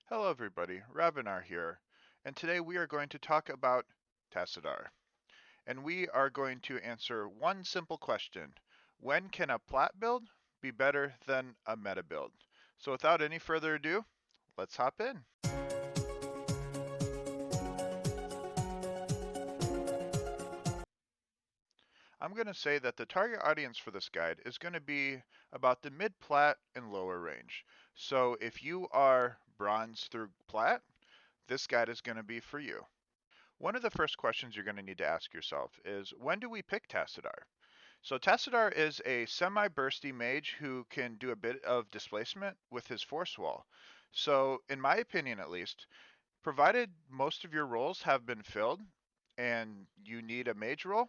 Hello everybody, Ravenar here, and today we are going to talk about Tassadar. And we are going to answer one simple question. When can a plat build be better than a meta build? So without any further ado, let's hop in. I'm going to say that the target audience for this guide is going to be about the mid-plat and lower range. So if you are bronze through plat, this guide is going to be for you. One of the first questions you're going to need to ask yourself is, when do we pick Tassadar? So Tassadar is a semi-bursty mage who can do a bit of displacement with his force wall. So in my opinion at least, provided most of your roles have been filled and you need a mage role,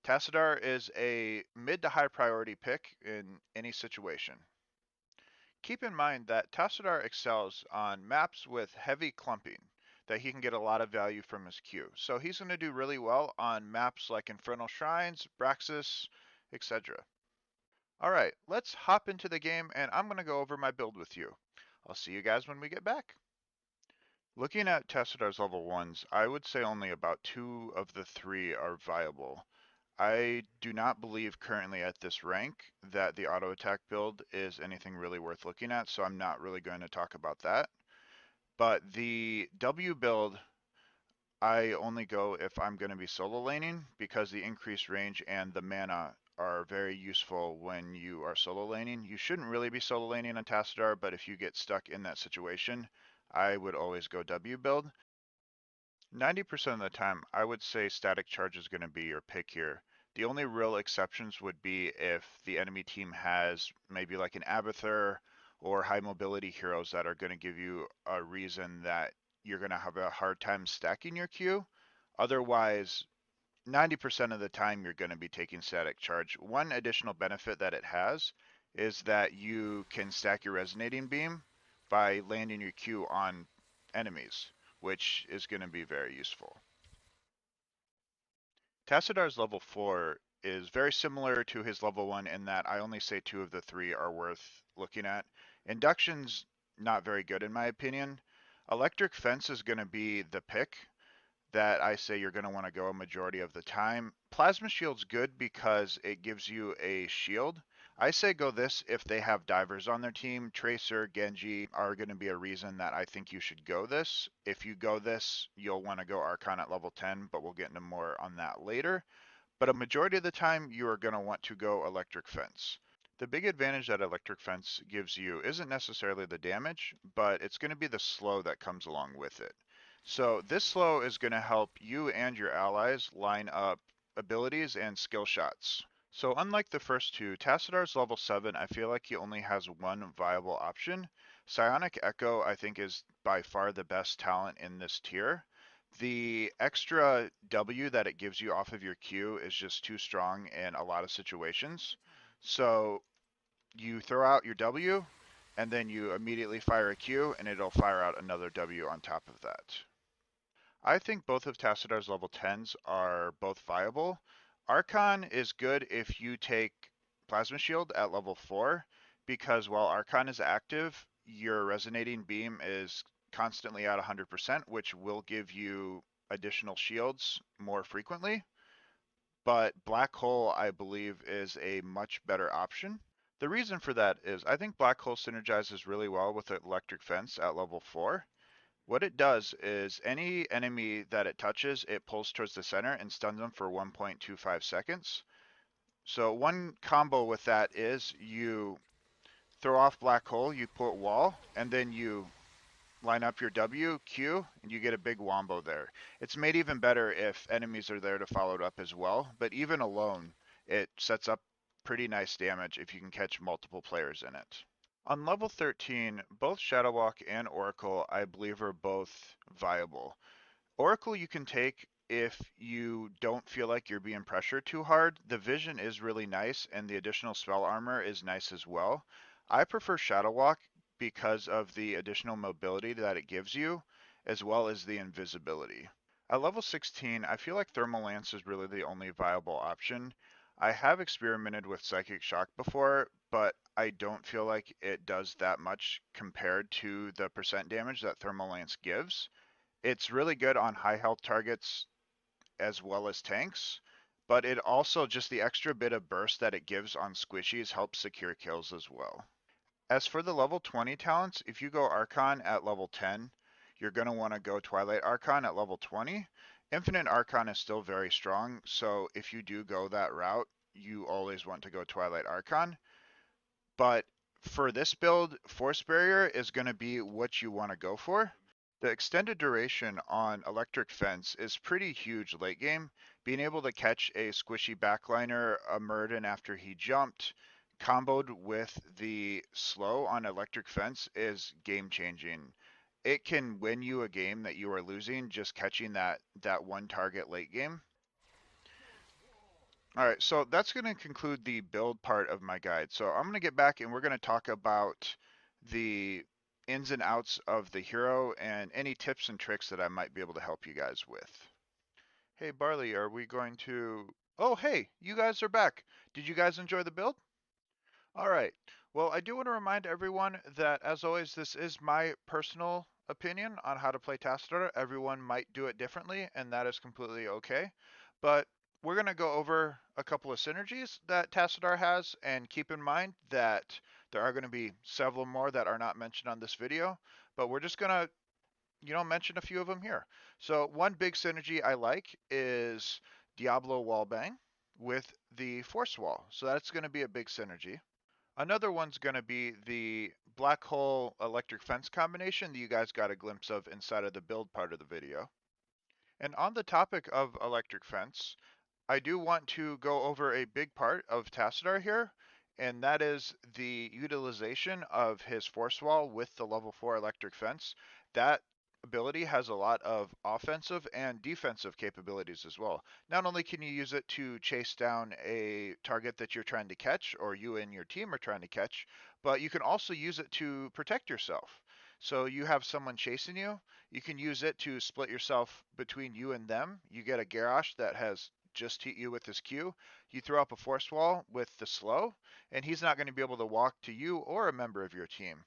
Tassadar is a mid to high priority pick in any situation. Keep in mind that Tassadar excels on maps with heavy clumping, that he can get a lot of value from his Q. So he's going to do really well on maps like Infernal Shrines, Braxis, etc. Alright, let's hop into the game and I'm going to go over my build with you. I'll see you guys when we get back. Looking at Tassadar's level 1s, I would say only about 2 of the 3 are viable. I do not believe currently at this rank that the auto attack build is anything really worth looking at, so I'm not really going to talk about that. But the W build, I only go if I'm going to be solo laning because the increased range and the mana are very useful when you are solo laning. You shouldn't really be solo laning on Tassadar, but if you get stuck in that situation, I would always go W build. 90% of the time, I would say static charge is going to be your pick here. The only real exceptions would be if the enemy team has maybe like an Abathur or high mobility heroes that are going to give you a reason that you're going to have a hard time stacking your Q. Otherwise, 90% of the time you're going to be taking static charge. One additional benefit that it has is that you can stack your resonating beam by landing your Q on enemies, which is going to be very useful. Tacidar's level 4 is very similar to his level 1 in that I only say 2 of the 3 are worth looking at. Induction's not very good in my opinion. Electric Fence is going to be the pick that I say you're going to want to go a majority of the time. Plasma Shield's good because it gives you a shield. I say go this if they have divers on their team. Tracer, Genji are going to be a reason that I think you should go this. If you go this, you'll want to go Archon at level 10, but we'll get into more on that later. But a majority of the time, you are going to want to go Electric Fence. The big advantage that Electric Fence gives you isn't necessarily the damage, but it's going to be the slow that comes along with it. So this slow is going to help you and your allies line up abilities and skill shots. So unlike the first two, Tacidar's level 7, I feel like he only has one viable option. Psionic Echo, I think, is by far the best talent in this tier. The extra W that it gives you off of your Q is just too strong in a lot of situations. So you throw out your W, and then you immediately fire a Q, and it'll fire out another W on top of that. I think both of Tacidar's level 10s are both viable. Archon is good if you take Plasma Shield at level 4, because while Archon is active, your Resonating Beam is constantly at 100%, which will give you additional shields more frequently. But Black Hole, I believe, is a much better option. The reason for that is I think Black Hole synergizes really well with Electric Fence at level 4. What it does is any enemy that it touches, it pulls towards the center and stuns them for 1.25 seconds. So one combo with that is you throw off Black Hole, you put wall, and then you line up your W, Q, and you get a big wombo there. It's made even better if enemies are there to follow it up as well, but even alone, it sets up pretty nice damage if you can catch multiple players in it. On level 13, both Shadowwalk and Oracle, I believe, are both viable. Oracle you can take if you don't feel like you're being pressured too hard. The vision is really nice, and the additional spell armor is nice as well. I prefer Shadowwalk because of the additional mobility that it gives you, as well as the invisibility. At level 16, I feel like Thermal Lance is really the only viable option. I have experimented with Psychic Shock before, but I don't feel like it does that much compared to the percent damage that Thermal Lance gives. It's really good on high health targets as well as tanks, but it also just the extra bit of burst that it gives on squishies helps secure kills as well. As for the level 20 talents, if you go Archon at level 10, you're going to want to go Twilight Archon at level 20. Infinite Archon is still very strong, so if you do go that route, you always want to go Twilight Archon. But for this build, Force Barrier is going to be what you want to go for. The extended duration on Electric Fence is pretty huge late game. Being able to catch a squishy backliner, a Murden after he jumped, comboed with the slow on Electric Fence is game changing. It can win you a game that you are losing just catching that one target late game. All right, so that's going to conclude the build part of my guide. So I'm going to get back and we're going to talk about the ins and outs of the hero and any tips and tricks that I might be able to help you guys with. Hey Barley, are we going to... Oh, hey, you guys are back. Did you guys enjoy the build? All right. Well, I do want to remind everyone that, as always, this is my personal opinion on how to play Tassadar. Everyone might do it differently, and that is completely okay. But we're going to go over a couple of synergies that Tassadar has, and keep in mind that there are going to be several more that are not mentioned on this video, but we're just going to, mention a few of them here. So one big synergy I like is Diablo Wallbang with the Force Wall. So that's going to be a big synergy. Another one's going to be the black hole electric fence combination that you guys got a glimpse of inside of the build part of the video. And on the topic of electric fence, I do want to go over a big part of Tassadar here, and that is the utilization of his force wall with the level 4 electric fence. That ability has a lot of offensive and defensive capabilities as well. Not only can you use it to chase down a target that you're trying to catch or you and your team are trying to catch, but you can also use it to protect yourself. So you have someone chasing you, you can use it to split yourself between you and them. You get a Garrosh that has just hit you with his Q. You throw up a force wall with the slow, and he's not going to be able to walk to you or a member of your team.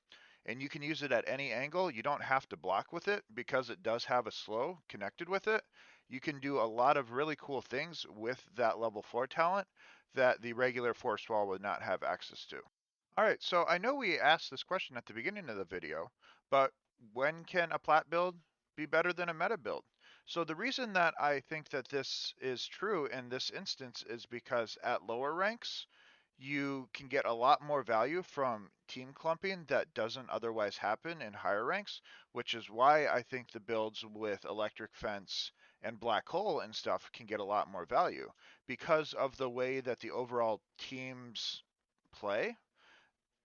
And you can use it at any angle. You don't have to block with it because it does have a slow connected with it. You can do a lot of really cool things with that level 4 talent that the regular force wall would not have access to. All right, so I know we asked this question at the beginning of the video, but when can a plat build be better than a meta build? So the reason that I think that this is true in this instance is because at lower ranks, you can get a lot more value from team clumping that doesn't otherwise happen in higher ranks, which is why I think the builds with electric fence and black hole and stuff can get a lot more value because of the way that the overall teams play.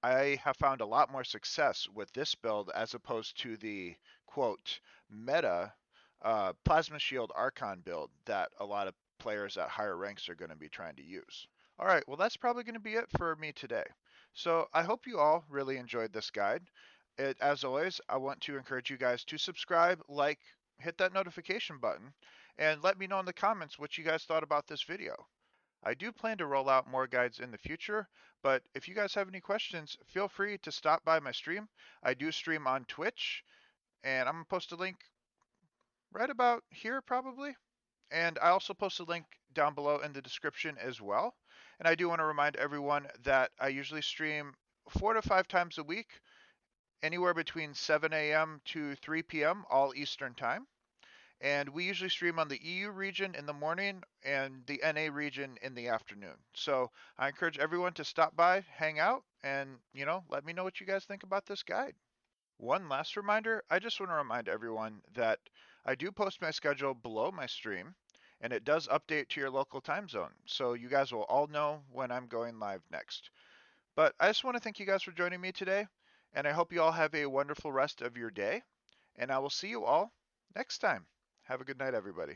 I have found a lot more success with this build as opposed to the quote meta Plasma Shield Archon build that a lot of players at higher ranks are going to be trying to use. All right, well, that's probably going to be it for me today. So I hope you all really enjoyed this guide. As always, I want to encourage you guys to subscribe, like, hit that notification button, and let me know in the comments what you guys thought about this video. I do plan to roll out more guides in the future, but if you guys have any questions, feel free to stop by my stream. I do stream on Twitch, and I'm going to post a link right about here probably. And I also post a link down below in the description as well. And I do want to remind everyone that I usually stream 4 to 5 times a week, anywhere between 7 a.m. to 3 p.m., all Eastern time. And we usually stream on the EU region in the morning and the NA region in the afternoon. So I encourage everyone to stop by, hang out, and, let me know what you guys think about this guide. One last reminder, I just want to remind everyone that I do post my schedule below my stream, and it does update to your local time zone. So you guys will all know when I'm going live next. But I just want to thank you guys for joining me today, and I hope you all have a wonderful rest of your day, and I will see you all next time. Have a good night, everybody.